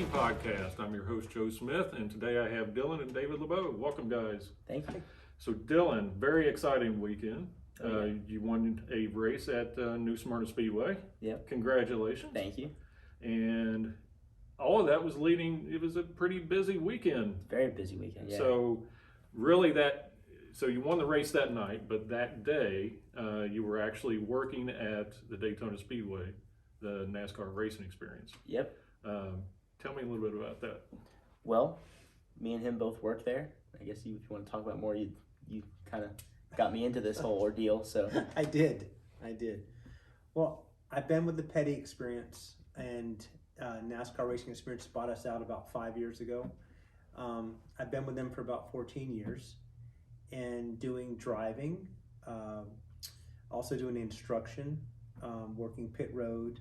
Racing Podcast. I'm your host, Joe Smith, and today I have Dylan and David LeBeau. Welcome, guys. Thank you. So, Dylan, very exciting weekend. Oh, yeah. You won a race at New Smyrna Speedway. Yep. Congratulations. Thank you. And all of that was leading, it was a pretty busy weekend. Very busy weekend, yeah. So, really so you won the race that night, but that day you were actually working at the Daytona Speedway, the NASCAR racing experience. Yep. Tell me a little bit about that. Well, me and him both work there. I guess if you want to talk about more, you kind of got me into this whole ordeal. So I did. Well, I've been with the Petty experience, and NASCAR racing experience bought us out about 5 years ago. I've been with them for about 14 years and doing driving, also doing instruction, working pit road.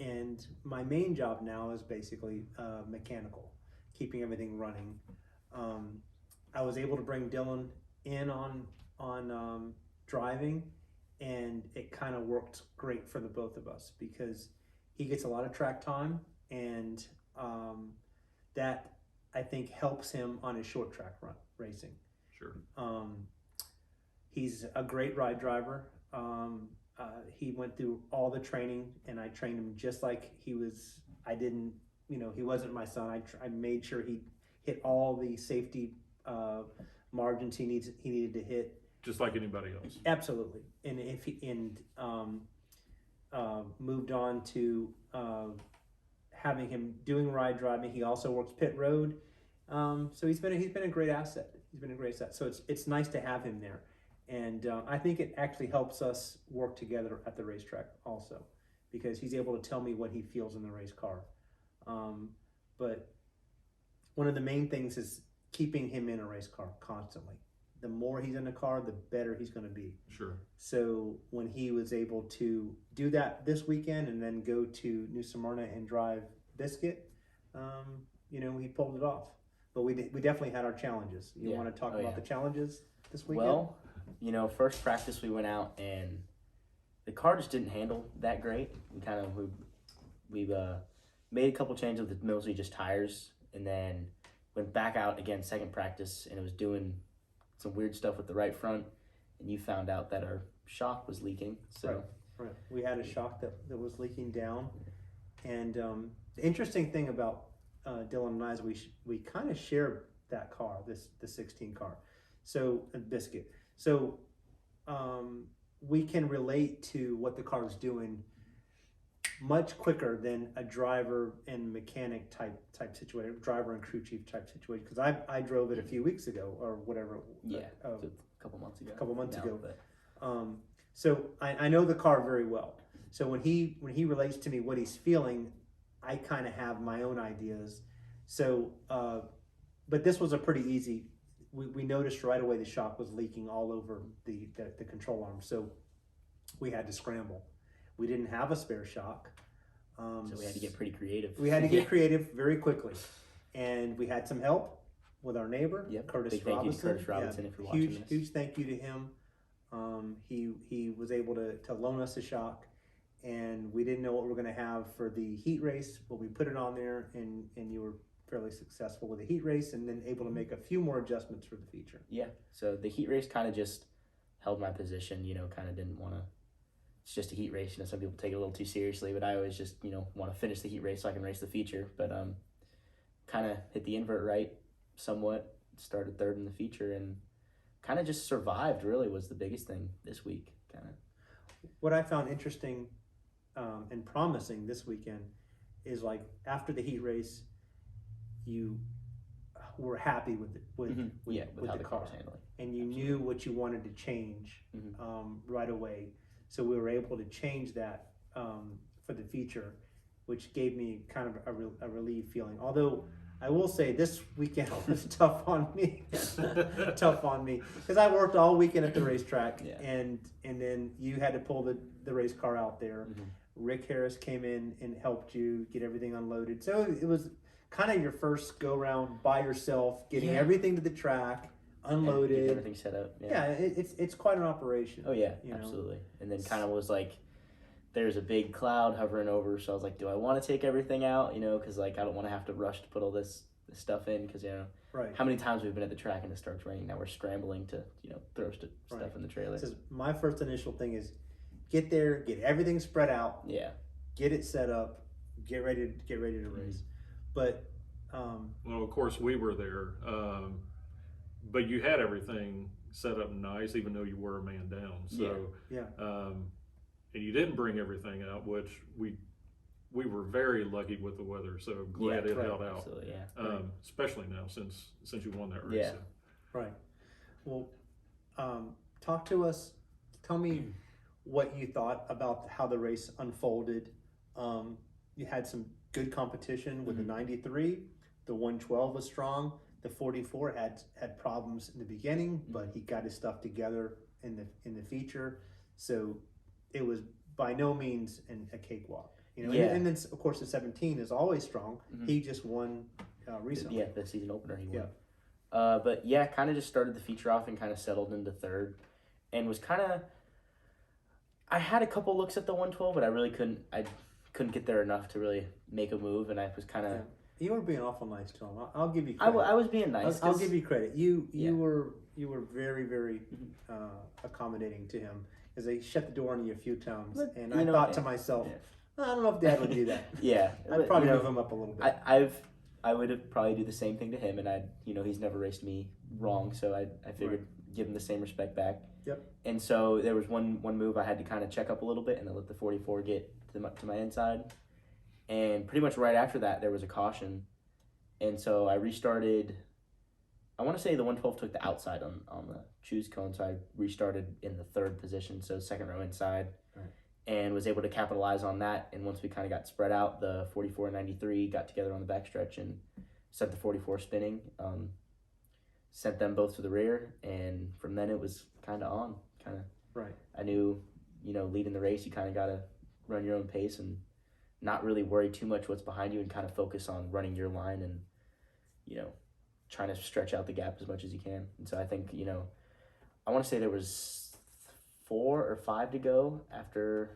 And my main job now is basically mechanical, keeping everything running. I was able to bring Dylan in on driving, and it kind of worked great for the both of us because he gets a lot of track time, and that I think helps him on his short track racing. Sure. He's a great ride driver. He went through all the training, and I trained him just like he was. I didn't, he wasn't my son. I made sure he hit all the safety margins he needed to hit. Just like anybody else. Absolutely. And if he moved on to having him doing ride driving. He also works pit road. So he's been a great asset. So it's nice to have him there. And I think it actually helps us work together at the racetrack also, because he's able to tell me what he feels in the race car. But one of the main things is keeping him in a race car constantly. The more he's in the car, the better he's going to be. Sure. So when he was able to do that this weekend and then go to New Smyrna and drive Biscuit, he pulled it off. But we definitely had our challenges. You want to talk about the challenges this weekend? Well, first practice we went out and the car just didn't handle that great. We made a couple changes with mostly just tires, and then went back out again second practice, and it was doing some weird stuff with the right front, and you found out that our shock was leaking. So right. We had a shock that was leaking down, and the interesting thing about Dylan and I is we kind of share that car, the 16 car, so a Biscuit. So we can relate to what the car is doing much quicker than a driver and mechanic type situation, driver and crew chief type situation. Because I drove it a few weeks ago or whatever. Yeah, a couple months ago. So I know the car very well. So when he relates to me what he's feeling, I kind of have my own ideas. So, but this was a pretty easy. We noticed right away the shock was leaking all over the control arm. So we had to scramble. We didn't have a spare shock. So we had to get pretty creative. We had to get creative very quickly. And we had some help with our neighbor, Curtis Big Robinson. Thank you to Curtis Robinson if you're watching this. Huge thank you to him. He was able to loan us a shock. And we didn't know what we were going to have for the heat race, but we put it on there, and you were fairly successful with the heat race, and then able to make a few more adjustments for the feature. Yeah, so the heat race kind of just held my position, kind of didn't want to, it's just a heat race, some people take it a little too seriously, but I always just, want to finish the heat race so I can race the feature, but kind of hit the invert right somewhat, started third in the feature, and kind of just survived, really, was the biggest thing this week, kind of. What I found interesting and promising this weekend is, like, after the heat race, you were happy with how the car was handling, and you knew what you wanted to change right away. So we were able to change that for the feature, which gave me kind of a relieved feeling. Although I will say this weekend was tough on me, because I worked all weekend at the racetrack, and then you had to pull the race car out there. Rick Harris came in and helped you get everything unloaded. So it was kind of your first go round by yourself, getting everything to the track, unloaded, and everything set up. It's quite an operation. Oh yeah, absolutely. And then kind of was like there's a big cloud hovering over. So I was like, do I want to take everything out? You know, because like I don't want to have to rush to put all this stuff in because Right. how many times we've been at the track and it starts raining. Now we're scrambling to throw stuff Right. in the trailer. It says my first initial thing is get there, get everything spread out, Yeah. get it set up, get ready to race. But Well, of course, we were there, but you had everything set up nice, even though you were a man down. So, yeah. And you didn't bring everything out, which we were very lucky with the weather. So glad it held out. Absolutely, yeah. Especially now since you won that race. Yeah. So. Right. Well, talk to us. Tell me what you thought about how the race unfolded. You had some good competition with the 93. The 112 was strong. The 44 had problems in the beginning, but he got his stuff together in the feature. So it was by no means a cakewalk. You know, and then of course the 17 is always strong. He just won recently. Yeah, the season opener he won. But yeah, kind of just started the feature off and kind of settled into third, and was kind of. I had a couple looks at the 112, but I really couldn't. I couldn't get there enough to really make a move, and I was kind of. Yeah. You were being awful nice to him. I'll give you credit. I was being nice. I'll give you credit. You were very, very accommodating to him because they shut the door on you a few times, and I thought to myself, I don't know if Dad would do that. Yeah, I'd probably move him up a little bit. I would have probably do the same thing to him, and he's never raced me wrong, so I figured give him the same respect back. Yep. And so there was one move I had to kind of check up a little bit, and then let the 44 get to my inside. And pretty much right after that, there was a caution. And so I restarted. I want to say the 112 took the outside on the choose cone, so I restarted in the third position, so second row inside, and was able to capitalize on that. And once we kind of got spread out, the 44 and 93 got together on the backstretch and sent the 44 spinning, sent them both to the rear, and from then it was kind of on. I knew, leading the race, you kind of got to run your own pace and not really worry too much what's behind you and kind of focus on running your line and, trying to stretch out the gap as much as you can. And so I think, I want to say there was 4 or 5 to go after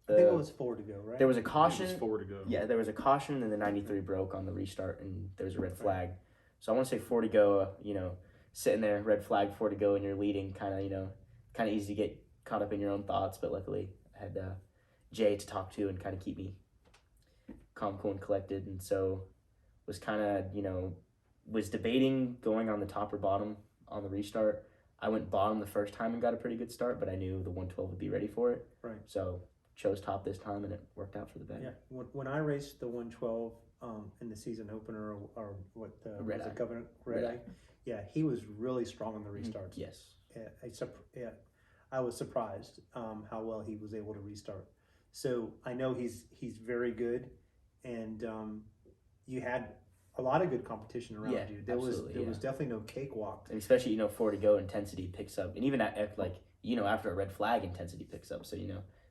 I think it was 4 to go, right? There was a caution. It was 4 to go. Yeah, there was a caution and the 93 broke on the restart and there was a red flag. So I want to say 4 to go, sitting there, red flag, 4 to go, and you're leading, kind of easy to get caught up in your own thoughts. But luckily I had Jay to talk to and kind of keep me calm, cool, and collected. And so was kind of, was debating going on the top or bottom on the restart. I went bottom the first time and got a pretty good start, but I knew the 112 would be ready for it. Right. So chose top this time, and it worked out for the best. Yeah. When I raced the 112 in the season opener, or what Red was Eye. it, Governor Red Eye? Yeah, he was really strong on the restarts. Yes. I was surprised how well he was able to restart. So I know he's very good, and you had a lot of good competition around you. There was definitely no cakewalk. And especially 4 to go intensity picks up, and even at after a red flag intensity picks up. So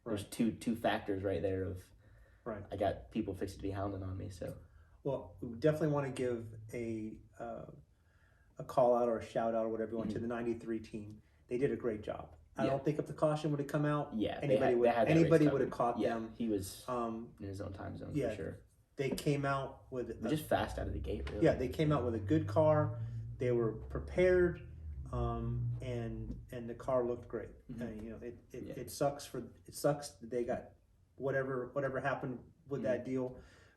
there's two factors right there of I got people fixed to be hounding on me. So we definitely want to give a call out or a shout out or whatever you want to the 93 team. They did a great job. I don't think if the caution would have come out, anybody would have caught them. He was in his own time zone for sure. They came out with just fast out of the gate. Really. Yeah, they came out with a good car. They were prepared, and the car looked great. It sucks that they got whatever happened with that deal,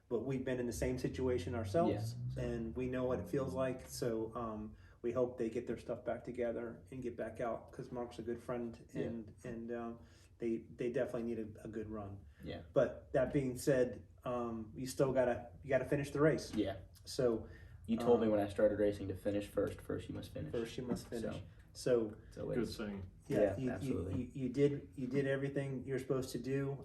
but we've been in the same situation ourselves, and we know what it feels like. So we hope they get their stuff back together and get back out, because Mark's a good friend, and they definitely need a good run. Yeah. But that being said, you still gotta finish the race. Yeah. So you told me when I started racing to finish first. First you must finish. First you must finish. So good saying. Yeah, absolutely. You did everything you're supposed to do.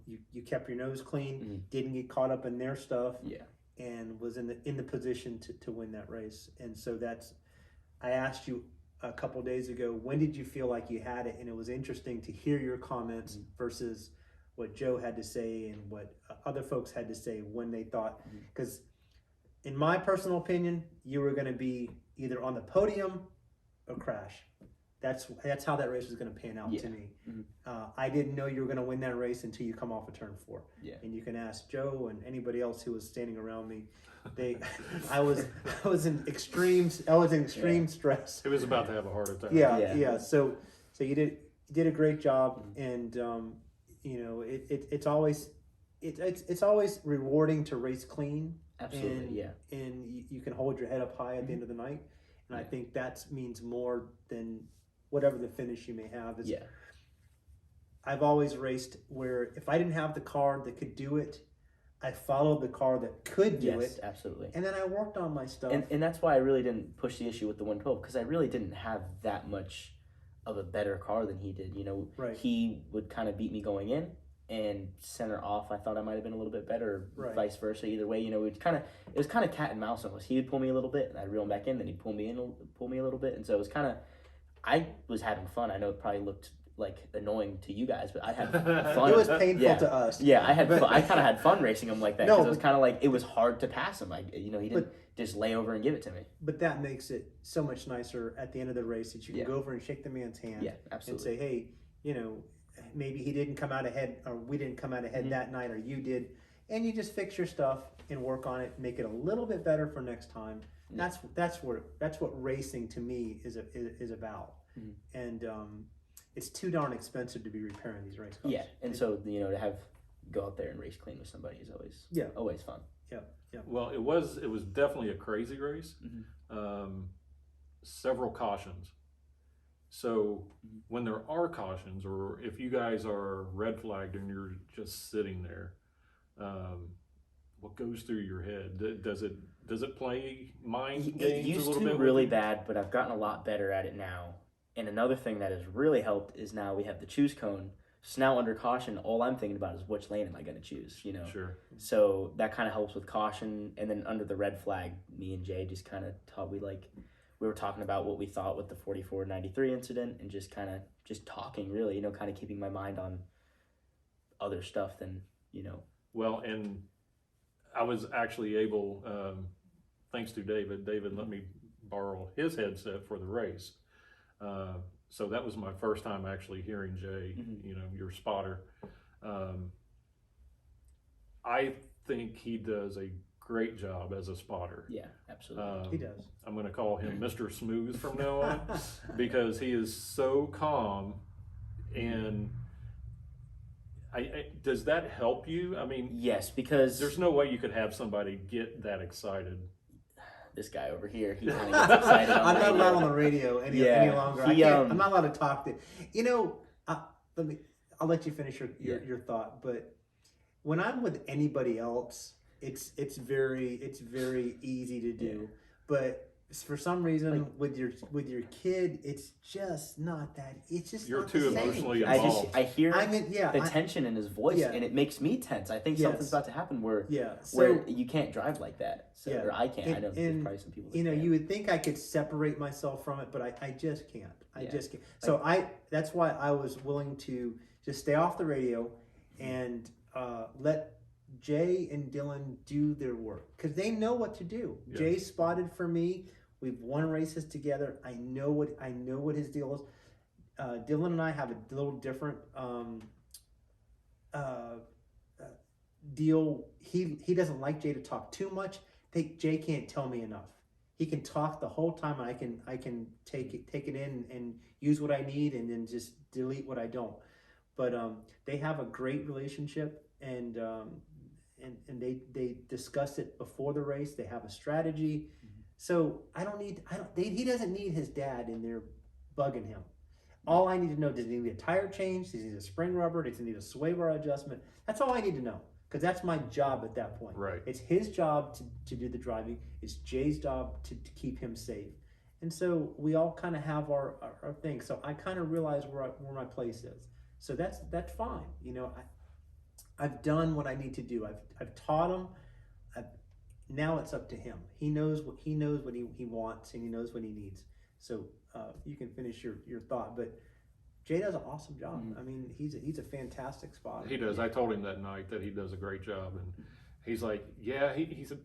You kept your nose clean. Didn't get caught up in their stuff. Yeah. And was in the position to win that race. And so I asked you a couple days ago, when did you feel like you had it? And it was interesting to hear your comments versus what Joe had to say and what other folks had to say when they thought, because in my personal opinion, you were going to be either on the podium or crash. that's how that race was going to pan out to me. I didn't know you were going to win that race until you come off of turn 4. Yeah. And you can ask Joe and anybody else who was standing around me. I was in extreme stress. He was about to have a heart attack. Yeah. So you did a great job, and you know, it's always rewarding to race clean. Absolutely. And you can hold your head up high at the end of the night, and I think that means more than whatever the finish you may have. I've always raced where if I didn't have the car that could do it, I followed the car that could do it. Absolutely. And then I worked on my stuff. And that's why I really didn't push the issue with the 112, because I really didn't have that much of a better car than he did. You know, he would kind of beat me going in, and center off, I thought I might have been a little bit better, vice versa. Either way, you know, it was kind of cat and mouse almost. He would pull me a little bit, and I'd reel him back in. Then he'd pull me a little bit, and so it was kind of. I was having fun. I know it probably looked like annoying to you guys, but I had fun. It was painful to us. Yeah, I had. I kind of had fun racing him like that because it was kind of like it was hard to pass him. He didn't just lay over and give it to me. But that makes it so much nicer at the end of the race that you can go over and shake the man's hand. Yeah, absolutely. And say, hey, you know, maybe he didn't come out ahead, or we didn't come out ahead that night, or you did, and you just fix your stuff and work on it, make it a little bit better for next time. That's what racing to me is about. And it's too darn expensive to be repairing these race cars. Yeah, and so to go out there and race clean with somebody is always fun. Yeah. Well, it was definitely a crazy race. Several cautions. So when there are cautions, or if you guys are red flagged and you're just sitting there, what goes through your head? Does it play mind games It used a little to bit? really bad, but I've gotten a lot better at it now. And another thing that has really helped is now we have the choose cone. So now under caution, all I'm thinking about is which lane am I going to choose, you know? Sure. So that kind of helps with caution. And then under the red flag, me and Jay just kind of we were talking about what we thought with the 4493 incident, and just talking really, kind of keeping my mind on other stuff than. Well, and I was actually able, thanks to David let me borrow his headset for the race. So that was my first time actually hearing Jay, your spotter. I think he does a great job as a spotter. Yeah, absolutely. He does. I'm going to call him Mr. Smooth from now on because he is so calm. And does that help you? I mean, yes, because there's no way you could have somebody get that excited. This guy over here, he kind of gets excited. I'm not allowed on the radio any longer. I'm not allowed to talk to. I'll let you finish your thought. But when I'm with anybody else, it's very easy to do. Yeah. But for some reason, with your kid, it's just not that. It's just you're not too the same. emotionally involved. I hear the tension in his voice, and it makes me tense. I think something's about to happen where you can't drive like that. So, or I can't. I know there's probably some people. You would think I could separate myself from it, but I just can't. I just can't. So that's why I was willing to just stay off the radio and let Jay and Dylan do their work, because they know what to do. Yeah. Jay spotted for me. We've won races together. I know what his deal is. Dylan and I have a little different deal. He doesn't like Jay to talk too much. Jay can't tell me enough. He can talk the whole time. I can take it in and use what I need, and then just delete what I don't. But they have a great relationship, and they discuss it before the race. They have a strategy. So he doesn't need his dad in there bugging him. All I need to know, does he need a tire change? Does he need a spring rubber? Does he need a sway bar adjustment? That's all I need to know, because that's my job at that point. Right. It's his job to do the driving. It's Jay's job to keep him safe. And so we all kind of have our thing. So I kind of realize where my place is. So that's fine. I've done what I need to do. I've taught him. Now it's up to him. He knows what he wants, and he knows what he needs. So you can finish your thought, but Jay does an awesome job. I mean, he's a fantastic spotter. He does. I told him that night that he does a great job, and he's like, yeah. He said,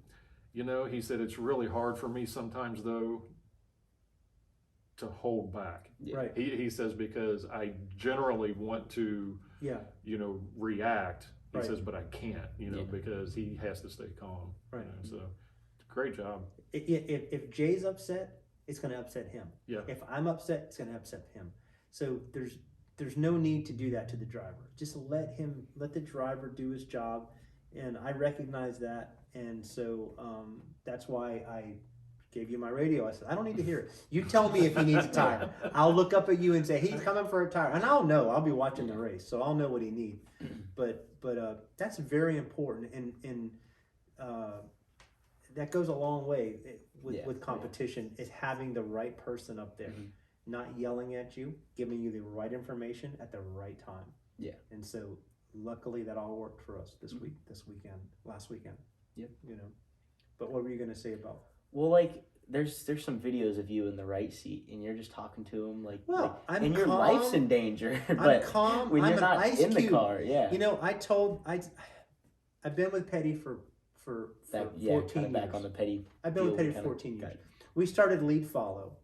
he said it's really hard for me sometimes though. to hold back. Yeah. Right. He says, because I generally want to, Yeah. react. He Right. says, but I can't, Yeah. because he has to stay calm. Right. So great job. If Jay's upset, it's going to upset him. Yeah. If I'm upset, it's going to upset him. So there's no need to do that to the driver. Just let the driver do his job, and I recognize that, and so that's why I gave you my radio. I said, I don't need to hear it. You tell me if he needs a tire. I'll look up at you and say, he's coming for a tire, and I'll know. I'll be watching the race, so I'll know what he needs. But that's very important, and that goes a long way with competition. Is having the right person up there, not yelling at you, giving you the right information at the right time. Yeah. And so luckily that all worked for us this weekend, last weekend. Yep. But what were you going to say about? Well, like there's some videos of you in the right seat, and you're just talking to him I'm and your calm. life's in danger. I'm But calm. when I'm you're an not ice in the cube. car, yeah. I've been with Petty for 14 kind of back years. on the petty. I've been with Petty for kinda 14 years. guy. We started lead follow,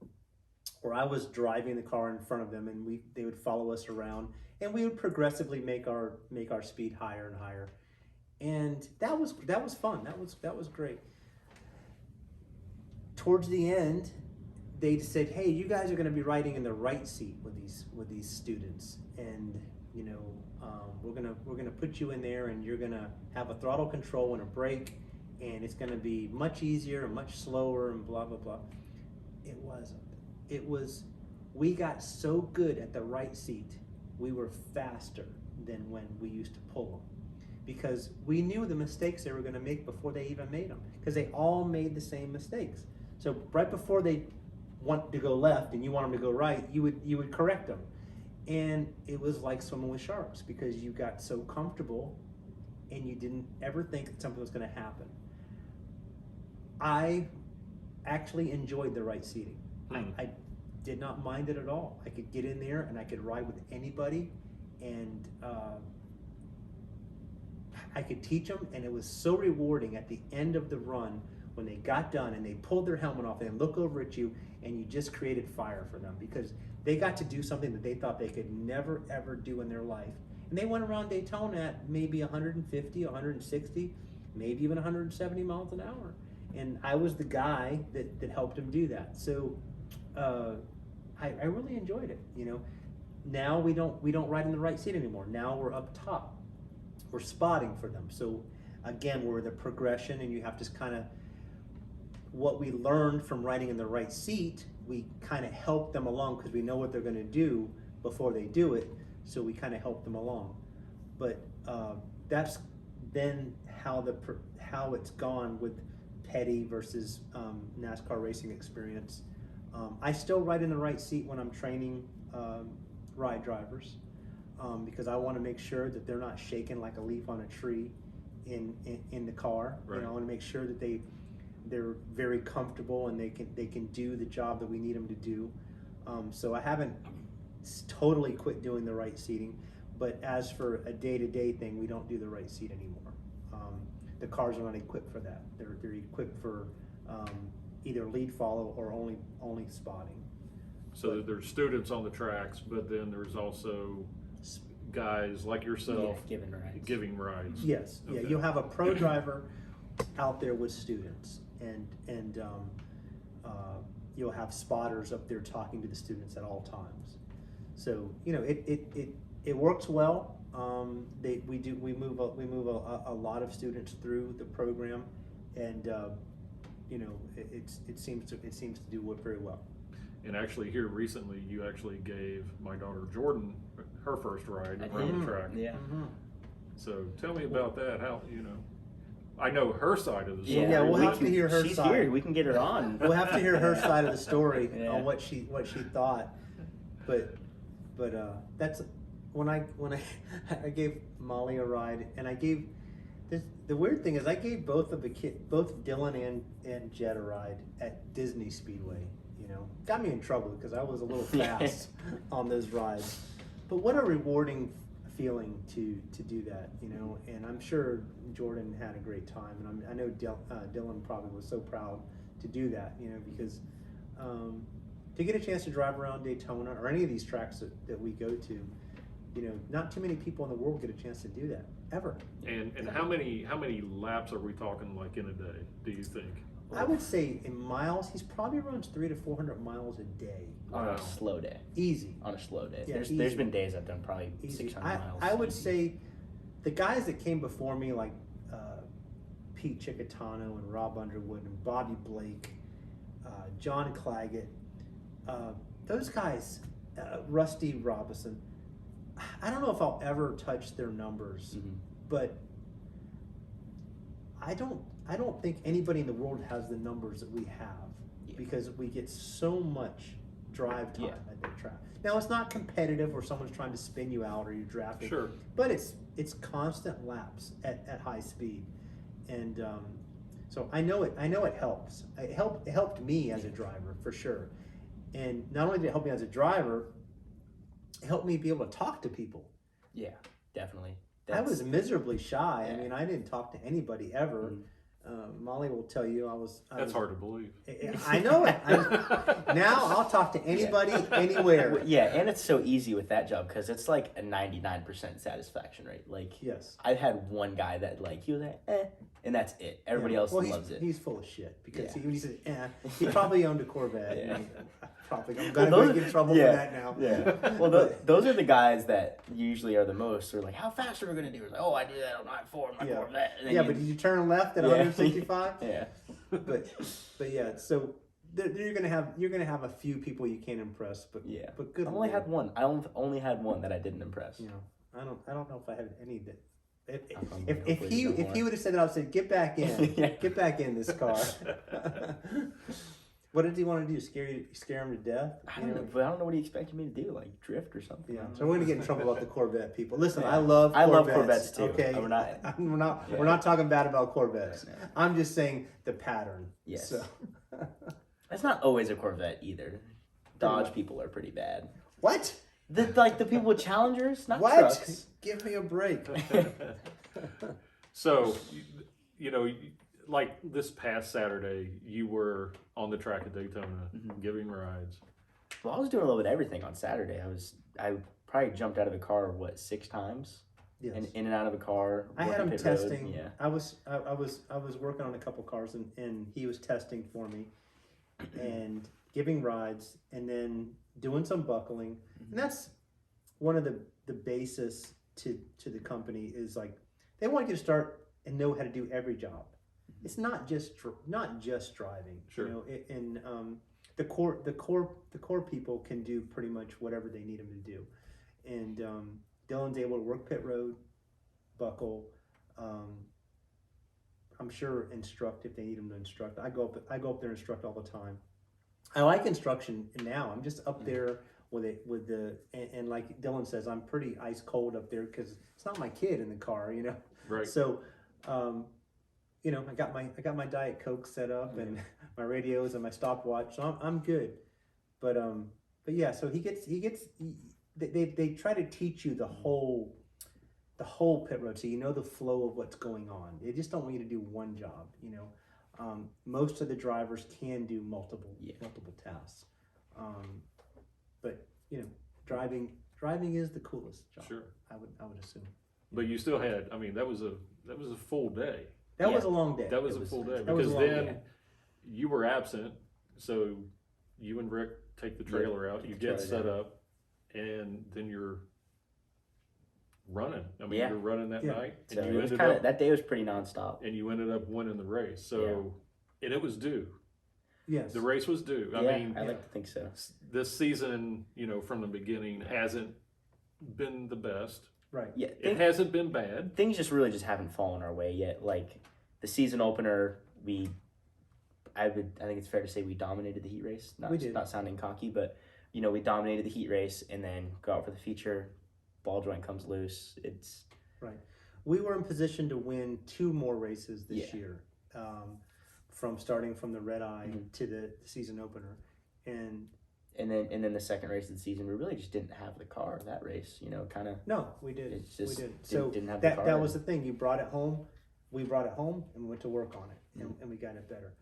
where I was driving the car in front of them, and they would follow us around, and we would progressively make our speed higher and higher, and that was fun. That was great. Towards the end, they said, "Hey, you guys are going to be riding in the right seat with these students, and we're gonna put you in there, and you're gonna have a throttle control and a brake, and it's gonna be much easier and much slower and blah blah blah." It wasn't. It was. We got so good at the right seat, we were faster than when we used to pull them, because we knew the mistakes they were going to make before they even made them, because they all made the same mistakes. So right before they want to go left and you want them to go right, you would correct them. And it was like swimming with sharks, because you got so comfortable and you didn't ever think that something was going to happen. I actually enjoyed the right seating. I did not mind it at all. I could get in there and I could ride with anybody, and I could teach them, and it was so rewarding at the end of the run when they got done and they pulled their helmet off and look over at you, and you just created fire for them, because they got to do something that they thought they could never ever do in their life. And they went around Daytona at maybe 150, 160, maybe even 170 miles an hour. And I was the guy that helped them do that. So I really enjoyed it. Now we don't ride in the right seat anymore. Now we're up top. We're spotting for them. So again, we're the progression, and you have to kind of, what we learned from riding in the right seat, we kind of help them along, because we know what they're going to do before they do it. So we kind of help them along. But that's been how it's gone with Petty versus NASCAR racing experience. I still ride in the right seat when I'm training ride drivers, because I want to make sure that they're not shaking like a leaf on a tree in the car. Right. I want to make sure that they're very comfortable and they can do the job that we need them to do. So I haven't totally quit doing the right seating, but as for a day-to-day thing, we don't do the right seat anymore. The cars are not equipped for that. They're equipped for either lead follow or only spotting. So there's students on the tracks, but then there's also guys like yourself giving rides. Yes, Okay. yeah. You'll have a pro driver out there with students, and you'll have spotters up there talking to the students at all times. So it works well. We move a lot of students through the program, and it seems to do very well. And actually, here recently, you actually gave my daughter Jordan her first ride around the track. Yeah. Mm-hmm. So tell me about that. How I know her side of the story. Yeah, we'll have to hear her She's side. here. We can get her on. We'll have to hear her side of the story Yeah. on what she thought. But that's when I gave Molly a ride, and I gave the weird thing is I gave both Dylan and Jed a ride at Disney Speedway. Got me in trouble because I was a little fast on those rides. But what a rewarding feeling to do that, and I'm sure Jordan had a great time, and I know Dylan probably was so proud to do that, because to get a chance to drive around Daytona or any of these tracks that we go to, you know, not too many people in the world get a chance to do that ever. And how many laps are we talking like in a day? Do you think? I would say in miles, he's probably runs 300 to 400 miles a day. On Wow. a slow day. Easy. On a slow day. Yeah, there's easy. been days I've done probably Easy. 600 miles. I would easy. say the guys that came before me, like Pete Chickatano and Rob Underwood and Bobby Blake, John Claggett, those guys, Rusty Robinson, I don't know if I'll ever touch their numbers, but I don't think anybody in the world has the numbers that we have because we get so much drive time at the track. Now it's not competitive where someone's trying to spin you out or you're drafting. Sure. But it's constant laps at high speed, and so I know it helps. It helped me as a driver for sure, and not only did it help me as a driver, it helped me be able to talk to people. Yeah, definitely. I was miserably shy. Yeah. I mean, I didn't talk to anybody ever. Molly will tell you I was hard to believe. I know it. Now I'll talk to anybody, anywhere. Yeah, and it's so easy with that job because it's like a 99% satisfaction rate. Like, Yes. I've had one guy that like he was like, and that's it. Everybody else loves it. He's full of shit because Yeah. when he said, he probably owned a Corvette. Yeah. And I'm gonna get in trouble for that now. Yeah. Well, those are the guys that usually are the most. They're like, how fast are we gonna do? It's like, oh, I do that on my Corvette. And then Yeah, but did you turn left at 165? Yeah. But yeah, so you're gonna have a few people you can't impress, but Yeah. but good. I only had one. I only had one that I didn't impress. You know, I don't know if I had any that. Hopefully If you don't he want. would have said that, I would say get back in, Yeah. get back in this car. What did he want to do? Scare him to death? I don't know, but I don't know what he expected me to do, like drift or something. Yeah, I don't so know. we're gonna get in trouble about the Corvette people. Listen, Yeah. I love Corvettes too. Okay, We're not- we're not talking bad about Corvettes. Yeah. I'm just saying the pattern. Yes. So. It's not always a Corvette either. Dodge what? people are pretty bad. What? The people with Challengers, not What? trucks. Give me a break. So, you know, like this past Saturday, you were on the track at Daytona giving rides. Well, I was doing a little bit of everything on Saturday. I probably jumped out of the car 6 times, Yes. and in and out of the car. I had working him pit road. testing. Yeah. I was working on a couple cars and he was testing for me and giving rides and then doing some buckling. And that's one of the basis to the company is like they want you to start and know how to do every job. It's not just driving. Sure. You know, the core people can do pretty much whatever they need them to do. And Dylan's able to work pit road, buckle. I'm sure instruct if they need them to instruct. I go up there and instruct all the time. I like instruction now. I'm just up there with and like Dylan says, I'm pretty ice cold up there because it's not my kid in the car, you know. Right. So, you know, I got my Diet Coke set up and my radios and my stopwatch, so I'm good. But yeah, so they try to teach you the whole pit road, so you know the flow of what's going on. They just don't want you to do one job, you know. Most of the drivers can do multiple tasks, but you know, driving is the coolest job. Sure. I would assume. But you still had, I mean, that was a full day. That was a long day. That was a full day that was because a long then day. you were absent, so you and Rick take the trailer out, you get set up, and then you're running. I mean, you're running that night, So and you it was ended up that day was pretty nonstop. and you ended up winning the race. So, and it was due. Yes. The race was due. I mean, I like to think so. this season, you know, from the beginning, hasn't been the best. Right. Yeah, It hasn't been bad. things just really just haven't fallen our way yet. Like the season opener, I think it's fair to say we dominated the heat race. We did. Not sounding cocky, but you know, we dominated the heat race and then go out for the feature. Ball joint comes loose. It's Right. We were in position to win 2 more races this Yeah. year, from starting from the red eye to the season opener, and then the second race of the season, we really just didn't have the car that race. You know, kind of. no, we did. It's just we did. didn't have the car. that was the thing. You brought it home. We brought it home and we went to work on it, and we got it better.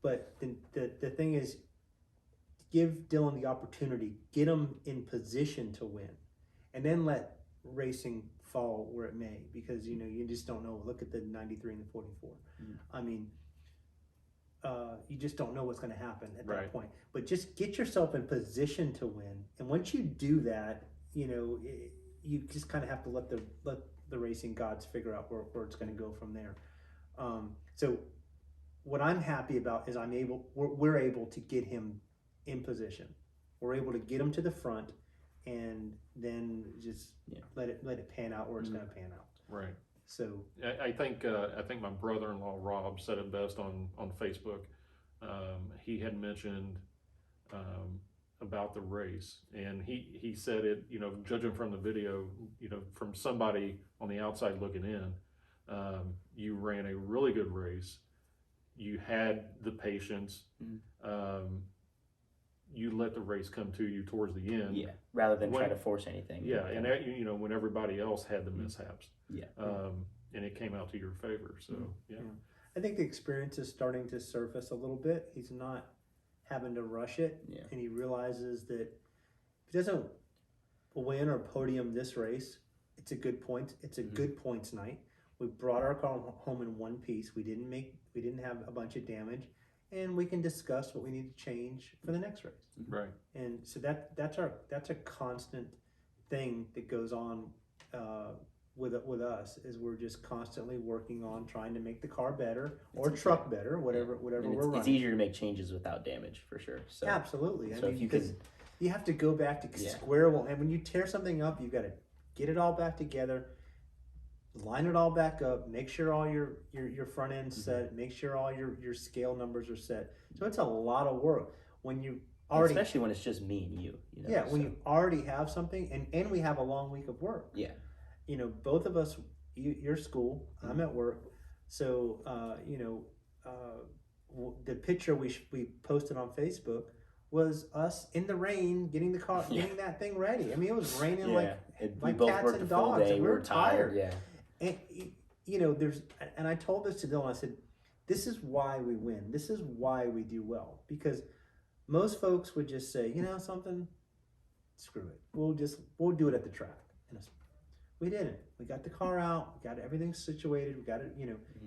But the thing is, give Dylan the opportunity, get him in position to win, and then let racing fall where it may, because you just don't know. Look at the 93 and the 44. I mean, you just don't know what's going to happen at that point. But just get yourself in position to win, and once you do that, you just kind of have to let the racing gods figure out where it's going to go from there. So what I'm happy about is we're able to get him in position. We're able to get him to the front, and then just let it pan out where it's going to pan out. Right. So I think my brother-in-law Rob said it best on Facebook. He had mentioned about the race, and he said it. Judging from the video, from somebody on the outside looking in, you ran a really good race. You had the patience. You let the race come to you towards the end. Yeah, rather than try to force anything. Yeah, and when everybody else had the mishaps. Yeah. And it came out to your favor. So yeah. I think the experience is starting to surface a little bit. He's not having to rush it, and he realizes that if he doesn't win or podium this race, it's a good point. It's a good points night. We brought our car home in one piece. We didn't have a bunch of damage, and we can discuss what we need to change for the next race. Right. And so that's a constant thing that goes on with us, is we're just constantly working on trying to make the car better or truck better, whatever we're running. It's easier to make changes without damage, for sure. So absolutely. So if you can, you have to go back to square one, and when you tear something up, you've got to get it all back together, line it all back up, make sure all your front end's set, make sure all your scale numbers are set. So it's a lot of work when you already, especially when it's just me and you. When you already have something, and we have a long week of work. Yeah. Both of us, you're school, I'm at work. So, the picture we posted on Facebook was us in the rain getting the car, getting that thing ready. I mean, it was raining like cats and dogs, and we were tired. Yeah. And and I told this to Dylan. I said, "This is why we win. This is why we do well. Because most folks would just say, something, screw it. We'll do it at the track." And I said, we didn't. We got the car out. We got everything situated. We got it,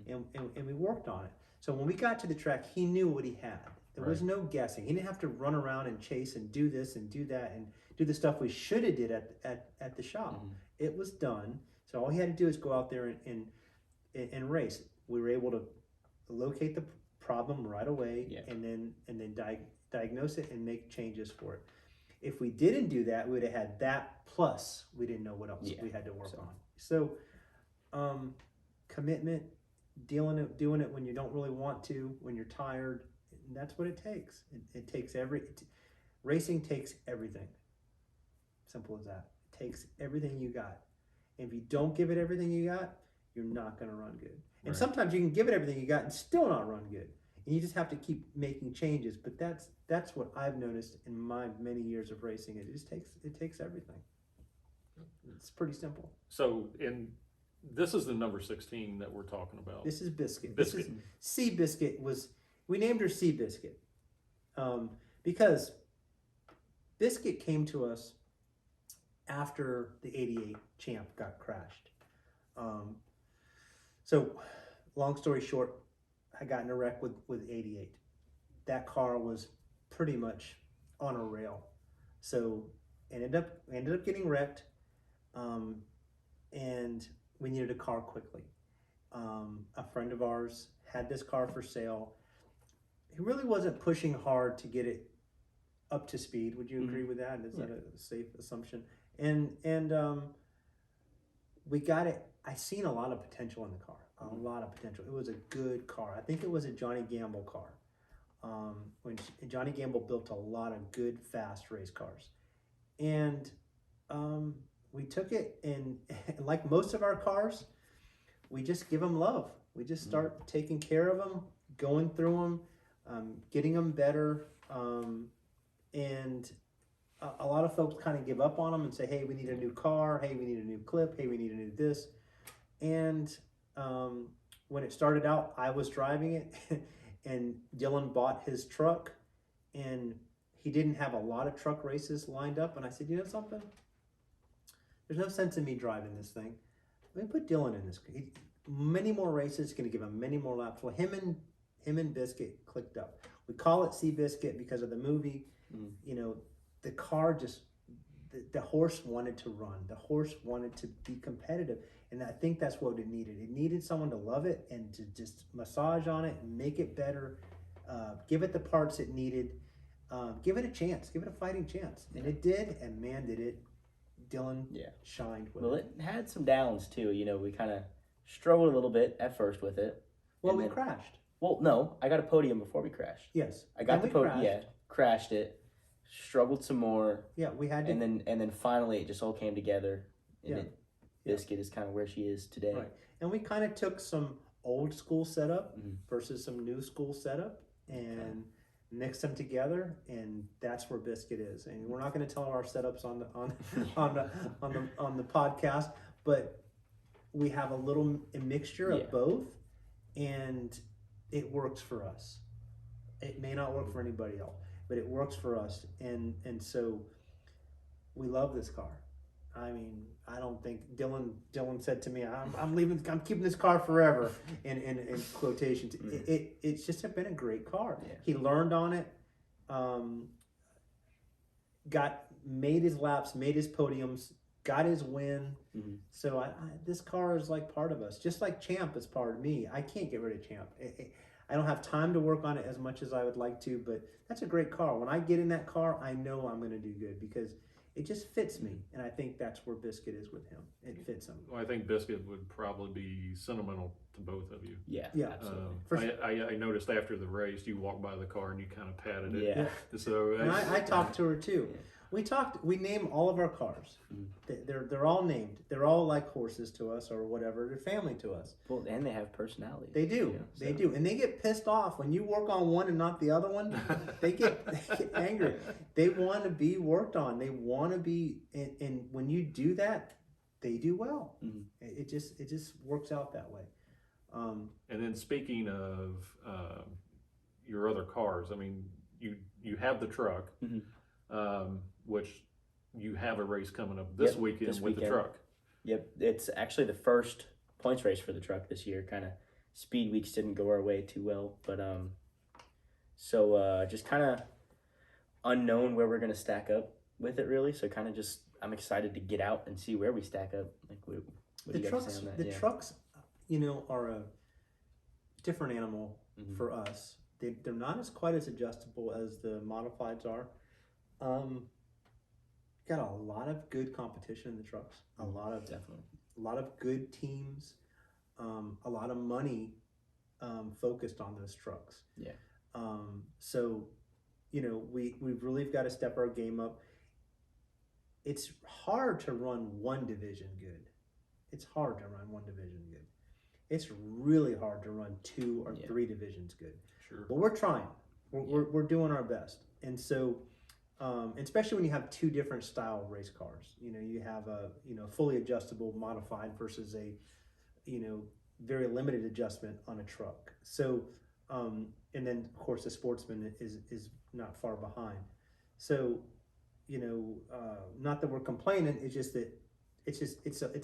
and we worked on it. So when we got to the track, he knew what he had. There was no guessing. He didn't have to run around and chase and do this and do that and do the stuff we should have did at the shop. It was done. So all he had to do is go out there and race. We were able to locate the problem right away, and then diagnose it and make changes for it. If we didn't do that, we would have had that plus we didn't know what else we had to work on. So commitment, doing it when you don't really want to, when you're tired, that's what it takes. It takes racing takes everything. Simple as that. It takes everything you got. And if you don't give it everything you got, you're not going to run good. And sometimes you can give it everything you got and still not run good. And you just have to keep making changes. But that's what I've noticed in my many years of racing. It takes everything. It's pretty simple. So this is the number 16 that we're talking about. This is Biscuit. This is Seabiscuit. We named her Seabiscuit because Biscuit came to us after the '88 Champ got crashed. So long story short, I got in a wreck with '88. That car was pretty much on a rail. So ended up getting wrecked, and we needed a car quickly. A friend of ours had this car for sale. He really wasn't pushing hard to get it up to speed. Would you agree with that? Is that a safe assumption? And we got it. I seen a lot of potential in the car. A lot of potential. It was a good car. I think it was a Johnny Gamble car. When Johnny Gamble built a lot of good, fast race cars. And we took it, and like most of our cars, we just give them love. We just start taking care of them, going through them, getting them better. And a lot of folks kind of give up on them and say, hey, we need a new car. Hey, we need a new clip. Hey, we need a new this. And when it started out, I was driving it, and Dylan bought his truck, and he didn't have a lot of truck races lined up, and I said, you know something? There's no sense in me driving this thing. Let me put Dylan in this. Many more races, going to give him many more laps. Well, him and Biscuit clicked up. We call it Seabiscuit because of the movie. You know, the car just, the horse wanted to run. The horse wanted to be competitive. And I think that's what it needed. It needed someone to love it and to just massage on it and make it better. Give it the parts it needed. Give it a chance. Give it a fighting chance. And it did, and man, did it. Dylan shined with Well, it. it had some downs too. You know, we kind of struggled a little bit at first with it. Well, we crashed. Well, no, I got a podium before we crashed. Yes, I got the podium. Yeah, crashed it, struggled some more. Yeah, we had to. And then finally, it just all came together. And Biscuit is kind of where she is today. Right, and we kind of took some old school setup versus some new school setup and mixed them together, and that's where Biscuit is. And we're not going to tell our setups on the podcast, but we have a little mixture of both, and it works for us. It may not work for anybody else, but it works for us, and so we love this car. I mean, I don't think Dylan said to me, I'm keeping this car forever in quotations. It's just been a great car. Yeah. He learned on it, made his laps, made his podiums, got his win. So this car is like part of us, just like Champ is part of me. I can't get rid of Champ. I don't have time to work on it as much as I would like to, but that's a great car. When I get in that car, I know I'm going to do good because it just fits me, and I think that's where Biscuit is with him. It fits him. Well, I think Biscuit would probably be sentimental to both of you. Yeah, absolutely. I noticed after the race, you walked by the car and you kind of patted it. Yeah. So and I talked to her too. Yeah. We name all of our cars. They're all named. They're all like horses to us or whatever. They're family to us. Well, and they have personality. They do. They do. And they get pissed off when you work on one and not the other one. They get angry. They want to be worked on. They want to be, and when you do that, they do well. It just works out that way. And then speaking of your other cars, I mean, you have the truck. Which you have a race coming up this weekend with the truck. Yep, it's actually the first points race for the truck this year. Kind of speed weeks didn't go our way too well, but just kind of unknown where we're gonna stack up with it really. So kind of just I'm excited to get out and see where we stack up. Like what do you guys say on that? The trucks, are a different animal for us. They're not as quite as adjustable as the modifieds are. Got a lot of good competition in the trucks. A lot of good teams. A lot of money focused on those trucks. Yeah. So, we've really got to step our game up. It's hard to run one division good. It's really hard to run 2 or 3 divisions good. Sure. But we're trying. We're doing our best. And so, especially when you have 2 different style race cars, you have a fully adjustable modified versus a very limited adjustment on a truck. So and then of course the Sportsman is not far behind. So not that we're complaining, it's just that it's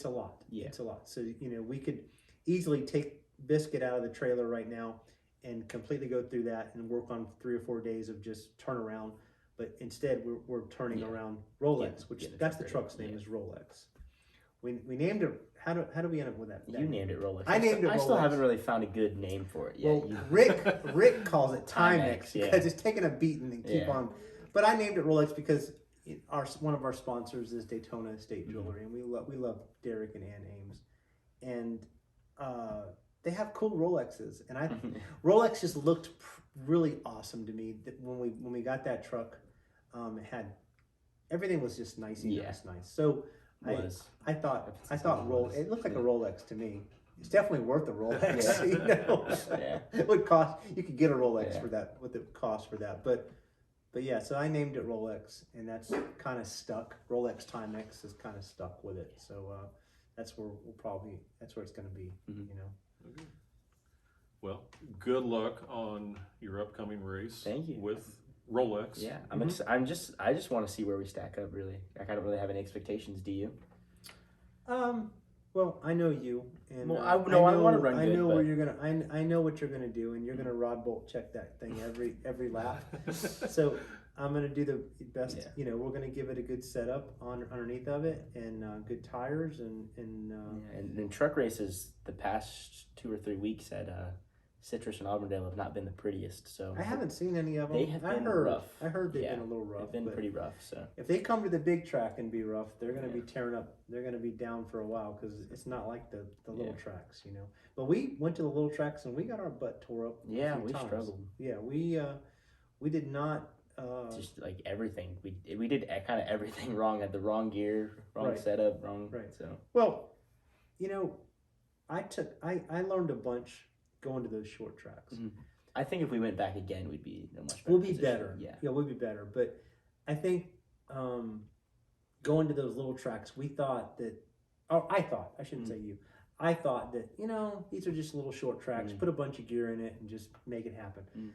a lot. It's a lot. So we could easily take Biscuit out of the trailer right now and completely go through that and work on 3 or 4 days of just turnaround. But instead, we're turning around Rolex, which that's the truck's name is Rolex. We named it. How do we end up with that? You named it Rolex. I named it Rolex. I still haven't really found a good name for it yet. Well, Rick calls it Timex because it's taking a beating and keep on. But I named it Rolex because one of our sponsors is Daytona Estate Jewelry, and we love Derek and Ann Ames, and they have cool Rolexes, and Rolex just looked really awesome to me when we got that truck. It had everything was just nice. So I thought it looked like a Rolex to me. It's definitely worth a Rolex. It would cost. You could get a Rolex for that. What the cost for that, but yeah. So I named it Rolex, and that's kind of stuck. Rolex Timex is kind of stuck with it. So that's where that's where it's going to be. Okay. Well, good luck on your upcoming race. Thank you. With Rolex. Yeah, I just want to see where we stack up. Really, I don't really have any expectations. Do you? Well, I know you, and Well, I want to run I good. know but where you're gonna. I know what you're gonna do, and you're gonna rod bolt check that thing every lap. So I'm gonna do the best. Yeah. You know, we're gonna give it a good setup underneath of it, and good tires, and and truck races the past 2 or 3 weeks at Citrus and Auburndale have not been the prettiest. So I haven't seen any of them. They have been heard, rough. I heard they've Yeah, been a little rough. they've been but pretty rough. So if they come to the big track and be rough, they're gonna Yeah. be tearing up. They're gonna be down for a while because it's not like the little Yeah. tracks, you know. But we went to the little tracks and we got our butt tore up. yeah, a few we times. struggled. Yeah, we did not. Just like everything, we did kind of everything wrong. Had the wrong gear, wrong Right. setup, wrong. Right. So Well, you know, I learned a bunch going to those short tracks. Mhm. I think if we went back again, we'd be in a much better We'll be position. better. Yeah. we'll be better. But I think going to those little tracks, we thought that. Oh, I shouldn't say you. I thought that these are just little short tracks. Put a bunch of gear in it and just make it happen.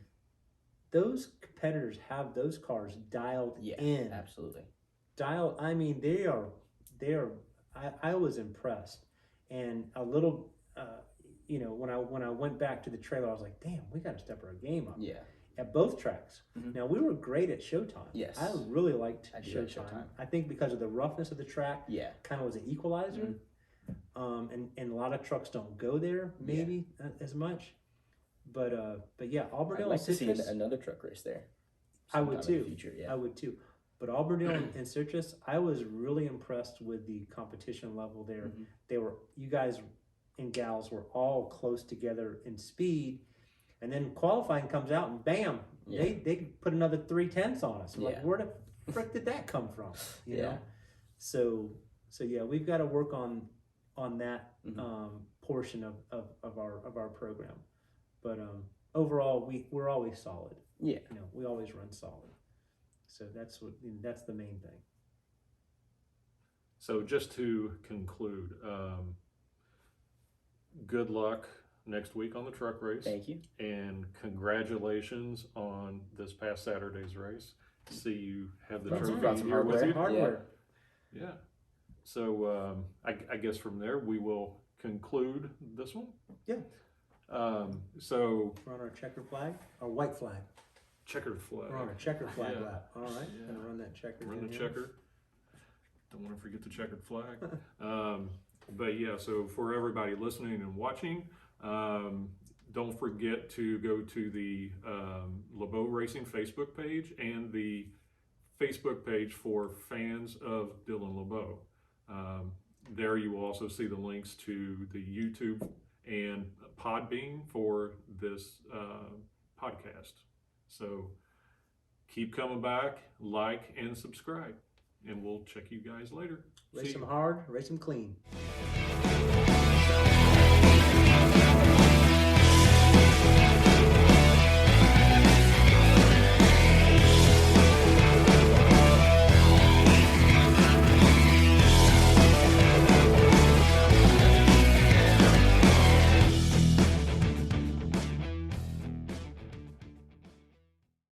Those competitors have those cars dialed Yeah, in. absolutely. Dialed. I mean, they are. I was impressed, and a little. When I went back to the trailer, I was like, "Damn, we got to step our game up." Yeah. At both tracks. Mhm. Now we were great at Showtime. Yes. I really liked I do like Showtime. Showtime. I think because of the roughness of the track, Yeah. kind of was an equalizer. And a lot of trucks don't go there maybe as much. But yeah, I'd Auburndale like and to see Citrus. another truck race there. I would sometime in the too. future, yeah. I would too. But Auburndale and Citrus, I was really impressed with the competition level there. Mhm. They were, you guys and gals were all close together in speed, and then qualifying comes out and bam, Yeah. they put another 3/10 on us. We're like, Yeah. where the frick did that come from? You Yeah. know. So yeah, we've got to work on that Mhm. portion of our program. But overall, we're always solid. Yeah. We always run solid. So that's the main thing. So just to conclude, good luck next week on the truck race. Thank you. And congratulations on this past Saturday's race. See you have the Brought trophy some here with you. Hardware. Yeah. So I guess from there we will conclude this one. Yeah. So We're on our checkered flag, our white flag. checkered flag. We're on a checkered flag Yeah. lap. All right, Yeah. gonna run that checkered. Run in the here. checker. Don't want to forget the checkered flag. But yeah, so for everybody listening and watching, don't forget to go to the LeBeau Racing Facebook page and the Facebook page for fans of Dylan LeBeau. There you will also see the links to the YouTube and Podbean for this podcast. So keep coming back, like, and subscribe, and we'll check you guys later. Race See them you. hard, race them clean.